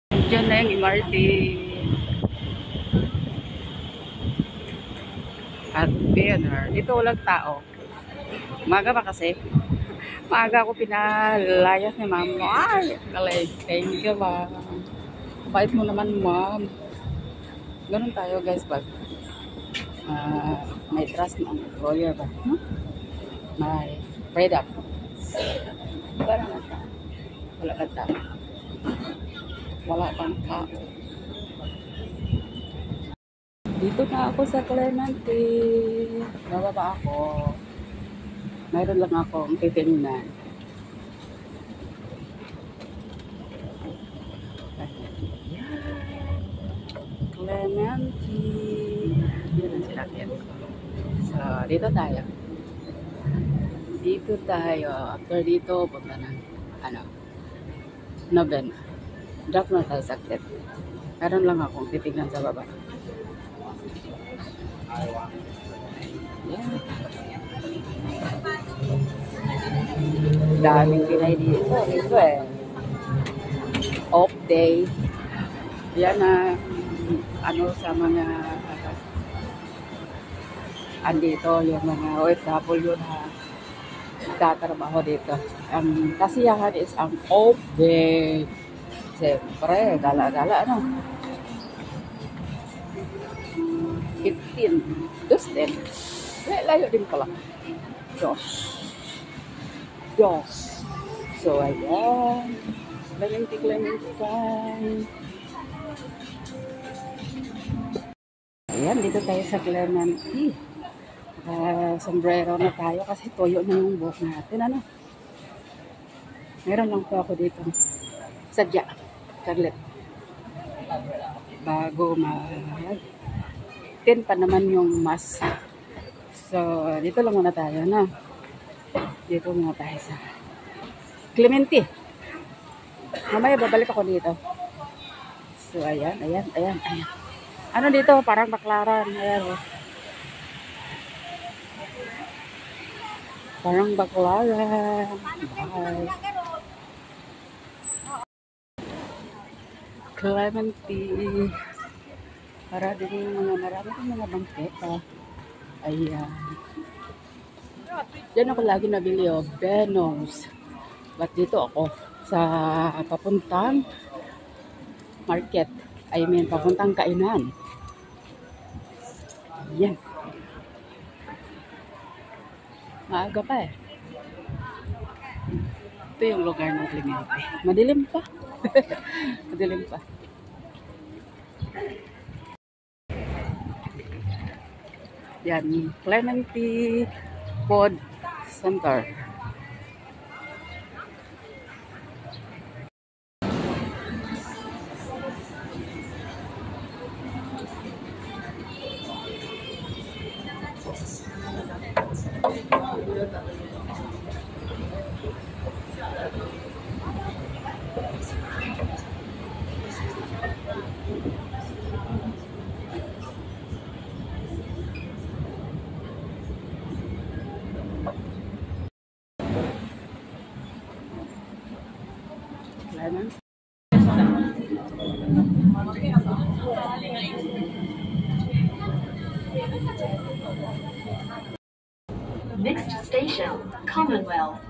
Diyan na yung MRT. At banner. Dito walang tao. Umaga pa kasi. Maaga ako pinalayas ni ma'am. Ay, galing. Thank you, ma'am. Bait mo naman, ma'am. Ganun tayo, guys, pag may trust ng employer ba? May freedom. Wala na tao. Wala na tao. Wala pang tao. Dito na ako sa Clemente. Bababa ako. Mayroon lang ako ang titingnan. Clemente. Yun ang sinakyan ko. So, dito tayo. Dito tayo. After dito, punta na. Novena. Drop na tayo sakit. Meron lang akong titingnan sa baba. Yeah. Daming Pinay dito. Ito eh. Off day. Yan na sa mga andito yung mga OFW na nagtatrabaho dito. Ang kasiyahan is ang off day. Siyempre, gala-gala 15. Dustin. Layo din pala. Dos. So, ayan. Clemente. Ayan, dito tayo sa Clemente. Sombrero na tayo kasi toyo na yung buhok natin. Meron lang po ako dito. Sadya. Saglit. Bago 10 pa naman yung mask. So, dito lang muna tayo, Dito muna tayo sa Clemente. Mamaya babalik ako dito. So, ayan. Ano dito? Parang baklaran. Ayan, Parang baklaran. Bye. Clemente. Marami mga bangketa. Ayan. Diyan ako lagi nabili Venoms. But dito ako sa papuntang market. Papuntang kainan. Ayan. Maaga pa eh. Ito yung lugar ng Clemente. Madilim pa. Madilim pa. Yan, Clemente Food Center. Next station, Commonwealth.